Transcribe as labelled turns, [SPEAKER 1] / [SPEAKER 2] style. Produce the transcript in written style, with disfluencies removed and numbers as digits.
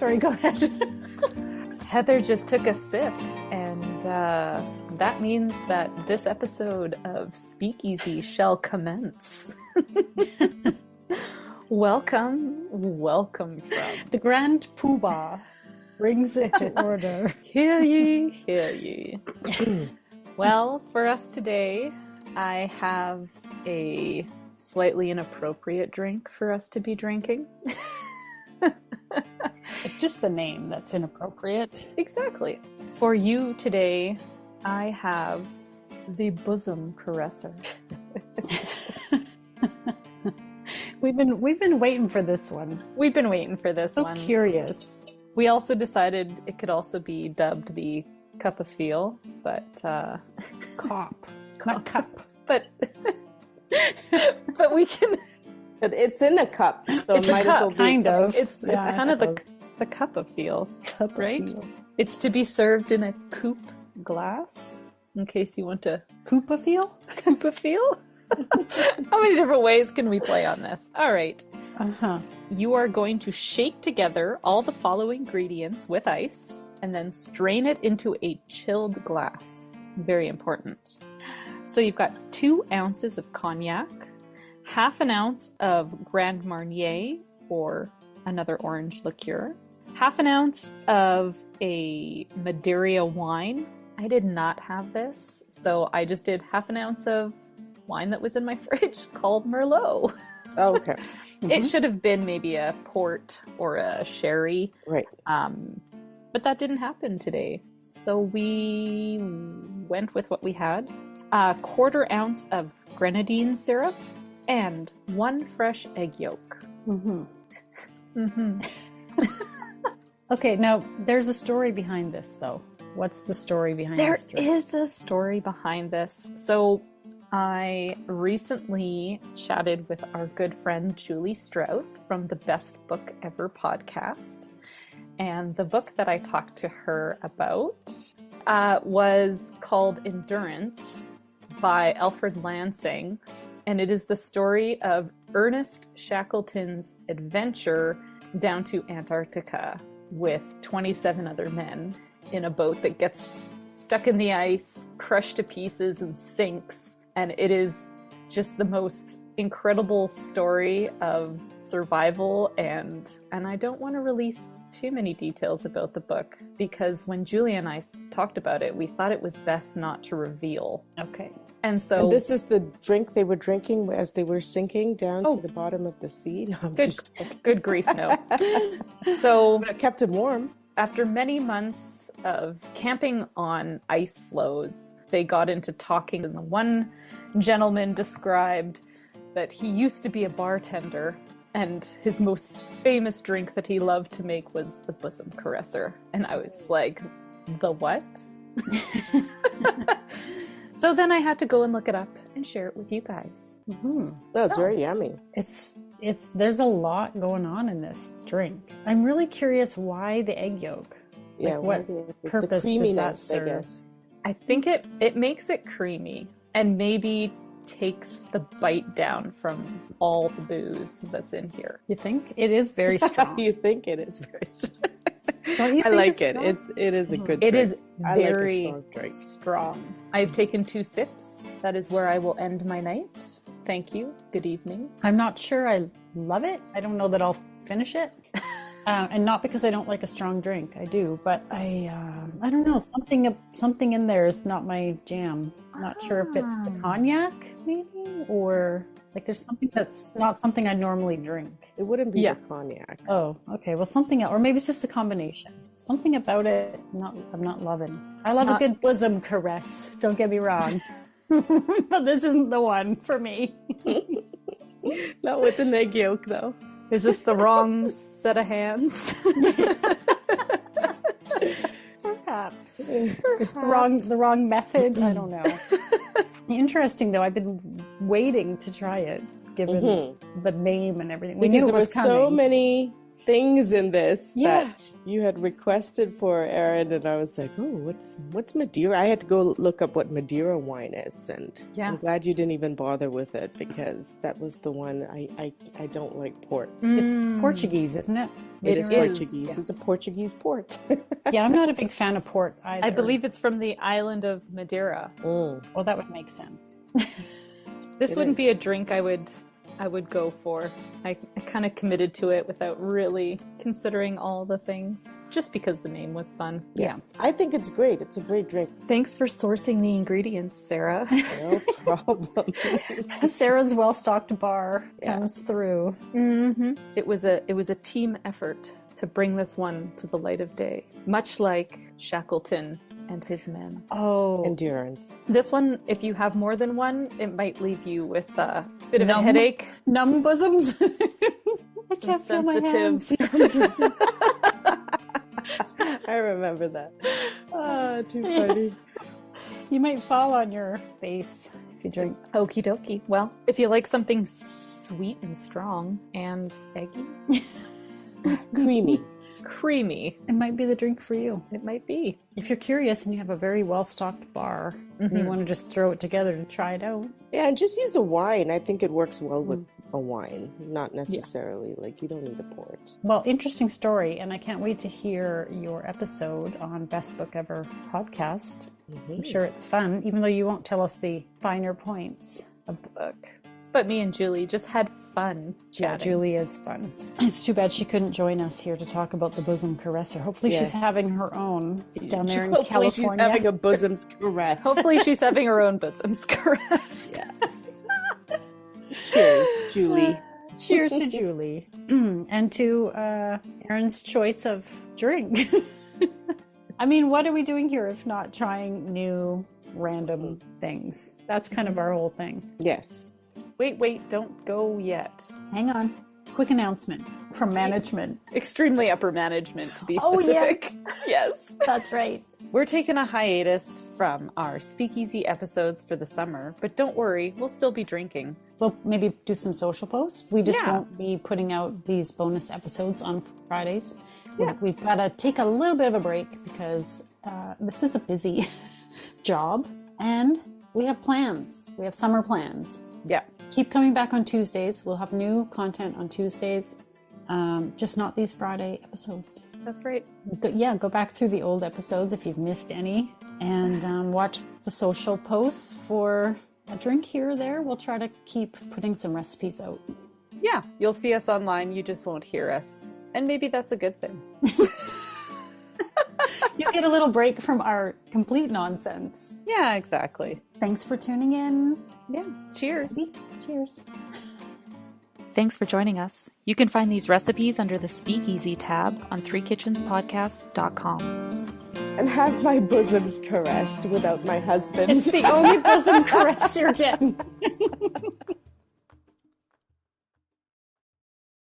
[SPEAKER 1] Sorry, go ahead.
[SPEAKER 2] Heather just took a sip, and that means that this episode of Speakeasy shall commence. Welcome from
[SPEAKER 1] the Grand Poobah brings it to order.
[SPEAKER 2] Hear ye, hear ye. Well, for us today, I have a slightly inappropriate drink for us to be drinking.
[SPEAKER 1] It's just the name that's inappropriate.
[SPEAKER 2] Exactly. For you today, I have the Bosom Caresser.
[SPEAKER 1] We've been waiting for this one.
[SPEAKER 2] We've been waiting for this one.
[SPEAKER 1] So curious.
[SPEAKER 2] We also decided it could also be dubbed the Cup of Feel, but
[SPEAKER 1] Cop. Not cup.
[SPEAKER 2] But we can.
[SPEAKER 3] But it's in a cup, so
[SPEAKER 2] It's
[SPEAKER 3] it
[SPEAKER 2] a
[SPEAKER 3] might
[SPEAKER 2] cup,
[SPEAKER 3] as well be.
[SPEAKER 2] kind of. It's
[SPEAKER 1] Yeah,
[SPEAKER 2] kind
[SPEAKER 1] I
[SPEAKER 2] of the Cup of Feel,
[SPEAKER 1] Cup of
[SPEAKER 2] right?
[SPEAKER 1] feel.
[SPEAKER 2] It's to be served in a coupe glass, in case you want to
[SPEAKER 1] Koopa feel?
[SPEAKER 2] coupe a feel. How many different ways can we play on this? All right.
[SPEAKER 1] Uh-huh.
[SPEAKER 2] You are going to shake together all the following ingredients with ice and then strain it into a chilled glass. Very important. So you've got 2 ounces of cognac, half an ounce of Grand Marnier or another orange liqueur, half an ounce of a Madeira wine. I did not have this, so I just did half an ounce of wine that was in my fridge called Merlot.
[SPEAKER 3] Oh, okay.
[SPEAKER 2] It should have been maybe a port or a sherry.
[SPEAKER 3] Right.
[SPEAKER 2] But that didn't happen today. So we went with what we had. A 1/4 ounce of grenadine syrup and 1 fresh egg yolk.
[SPEAKER 1] Mm-hmm.
[SPEAKER 2] Mm-hmm.
[SPEAKER 1] Okay, now there's a story behind this, though. What's the story behind
[SPEAKER 2] There
[SPEAKER 1] this drink?
[SPEAKER 2] is a story behind this. So I recently chatted with our good friend Julie Strauss from the Best Book Ever podcast. And the book that I talked to her about was called Endurance by Alfred Lansing. And it is the story of Ernest Shackleton's adventure down to Antarctica with 27 other men in a boat that gets stuck in the ice, crushed to pieces, and sinks. And it is just the most incredible story of survival, and I don't want to release too many details about the book because when Julie and I talked about it, we thought it was best not to reveal.
[SPEAKER 1] Okay.
[SPEAKER 2] And so
[SPEAKER 3] And this is the drink they were drinking as they were sinking down to the bottom of the sea. No, I'm just
[SPEAKER 2] good grief, no. So
[SPEAKER 3] But it kept them warm.
[SPEAKER 2] after many months of camping on ice floes, they got into talking, and the one gentleman described that he used to be a bartender, and his most famous drink that he loved to make was the Bosom Caresser. And I was like, the what? So then I had to go and look it up and share it with you guys.
[SPEAKER 1] Mm-hmm.
[SPEAKER 3] No, it's very yummy.
[SPEAKER 1] It's there's a lot going on in this drink. I'm really curious why the egg yolk.
[SPEAKER 3] Yeah,
[SPEAKER 1] what
[SPEAKER 3] it's the
[SPEAKER 1] purpose does that
[SPEAKER 3] creaminess, I
[SPEAKER 1] serve?
[SPEAKER 3] guess.
[SPEAKER 2] I think it makes it creamy and maybe takes the bite down from all the booze that's in here.
[SPEAKER 1] You think? It is very strong.
[SPEAKER 3] You think it is very
[SPEAKER 1] Don't you
[SPEAKER 3] I
[SPEAKER 1] think
[SPEAKER 3] like
[SPEAKER 1] it's
[SPEAKER 3] it.
[SPEAKER 1] strong?
[SPEAKER 3] It is a good
[SPEAKER 2] It
[SPEAKER 3] drink.
[SPEAKER 2] is
[SPEAKER 3] I like a
[SPEAKER 2] very
[SPEAKER 3] strong drink.
[SPEAKER 2] strong. I've taken 2 sips. That is where I will end my night. Thank you. Good evening.
[SPEAKER 1] I'm not sure I love it. I don't know that I'll finish it. And not because I don't like a strong drink. I do, but I don't know. Something in there is not my jam. I'm not sure if it's the cognac, maybe, or like there's something that's not something I normally drink.
[SPEAKER 3] It wouldn't be
[SPEAKER 2] Yeah.
[SPEAKER 3] the cognac.
[SPEAKER 1] Oh, okay. Well, something else, or maybe it's just the combination. Something about it, I'm not loving. I love a good bosom caress. Don't get me wrong, but this isn't the one for me.
[SPEAKER 3] Not with an egg yolk, though.
[SPEAKER 2] Is this the wrong set of hands?
[SPEAKER 1] Perhaps. The wrong method. I don't know. Interesting, though. I've been waiting to try it, given the name and everything. We
[SPEAKER 3] Because
[SPEAKER 1] knew it
[SPEAKER 3] there
[SPEAKER 1] was
[SPEAKER 3] was
[SPEAKER 1] coming.
[SPEAKER 3] so many things in this that you had requested for, Erin, and I was like, oh, what's Madeira? I had to go look up what Madeira wine is, and I'm glad you didn't even bother with it, because that was the one I don't like port.
[SPEAKER 1] It's Portuguese, isn't it?
[SPEAKER 3] It is Portuguese. Yeah. It's a Portuguese port.
[SPEAKER 1] Yeah, I'm not a big fan of port either.
[SPEAKER 2] I believe it's from the island of Madeira.
[SPEAKER 1] Well, that would make sense.
[SPEAKER 2] This wouldn't be a drink I would go for. I kind of committed to it without really considering all the things, just because the name was fun.
[SPEAKER 3] Yeah. I think it's great. It's a great drink.
[SPEAKER 2] Thanks for sourcing the ingredients, Sarah.
[SPEAKER 3] No problem.
[SPEAKER 1] Sarah's well-stocked bar comes through.
[SPEAKER 2] Mm-hmm. It was a team effort to bring this one to the light of day, much like Shackleton and his men.
[SPEAKER 1] Oh.
[SPEAKER 3] Endurance.
[SPEAKER 2] This one, if you have more than one, it might leave you with a bit of a headache.
[SPEAKER 1] Numb bosoms. I can't feel my hands.
[SPEAKER 3] I remember that. Oh, too funny.
[SPEAKER 1] You might fall on your face if you drink.
[SPEAKER 2] Okie dokie. Well, if you like something sweet and strong and eggy. Creamy.
[SPEAKER 1] It might be the drink for you.
[SPEAKER 2] It might be.
[SPEAKER 1] If you're curious and you have a very well-stocked bar and you want to just throw it together to try it out.
[SPEAKER 3] Yeah, and just use a wine. I think it works well with a wine, not necessarily like you don't need a port.
[SPEAKER 1] Well, interesting story, and I can't wait to hear your episode on Best Book Ever podcast. I'm sure it's fun, even though you won't tell us the finer points of the book.
[SPEAKER 2] But me and Julie just had fun chatting.
[SPEAKER 1] Yeah, Julie is fun. It's too bad she couldn't join us here to talk about the Bosom Caresser. Hopefully she's having her own down there in California.
[SPEAKER 3] Hopefully she's having a bosom's caress.
[SPEAKER 2] Hopefully she's having her own bosom's caress.
[SPEAKER 3] Yeah. Cheers, Julie.
[SPEAKER 1] Cheers to Julie. And to Erin's choice of drink. I mean, what are we doing here if not trying new random things? That's kind of our whole thing.
[SPEAKER 3] Yes.
[SPEAKER 2] Wait, don't go yet.
[SPEAKER 1] Hang on. Quick announcement from management.
[SPEAKER 2] Extremely upper management, to be specific.
[SPEAKER 1] Yeah.
[SPEAKER 2] Yes.
[SPEAKER 1] That's right.
[SPEAKER 2] We're taking a hiatus from our Speakeasy episodes for the summer, but don't worry, we'll still be drinking.
[SPEAKER 1] We'll maybe do some social posts. We just won't be putting out these bonus episodes on Fridays. Yeah. We've got to take a little bit of a break because this is a busy job and we have plans. We have summer plans.
[SPEAKER 2] Yeah.
[SPEAKER 1] Keep coming back on Tuesdays. We'll have new content on Tuesdays, just not these Friday episodes.
[SPEAKER 2] That's right.
[SPEAKER 1] Go back through the old episodes if you've missed any and watch the social posts for a drink here or there. We'll try to keep putting some recipes out.
[SPEAKER 2] Yeah, you'll see us online. You just won't hear us. And maybe that's a good thing.
[SPEAKER 1] You get a little break from our complete nonsense.
[SPEAKER 2] Yeah, exactly.
[SPEAKER 1] Thanks for tuning in.
[SPEAKER 2] Yeah. Cheers.
[SPEAKER 1] Cheers.
[SPEAKER 2] Thanks for joining us. You can find these recipes under the Speakeasy tab on threekitchenspodcast.com.
[SPEAKER 3] And have my bosoms caressed without my husband.
[SPEAKER 1] It's the only bosom caress you're getting.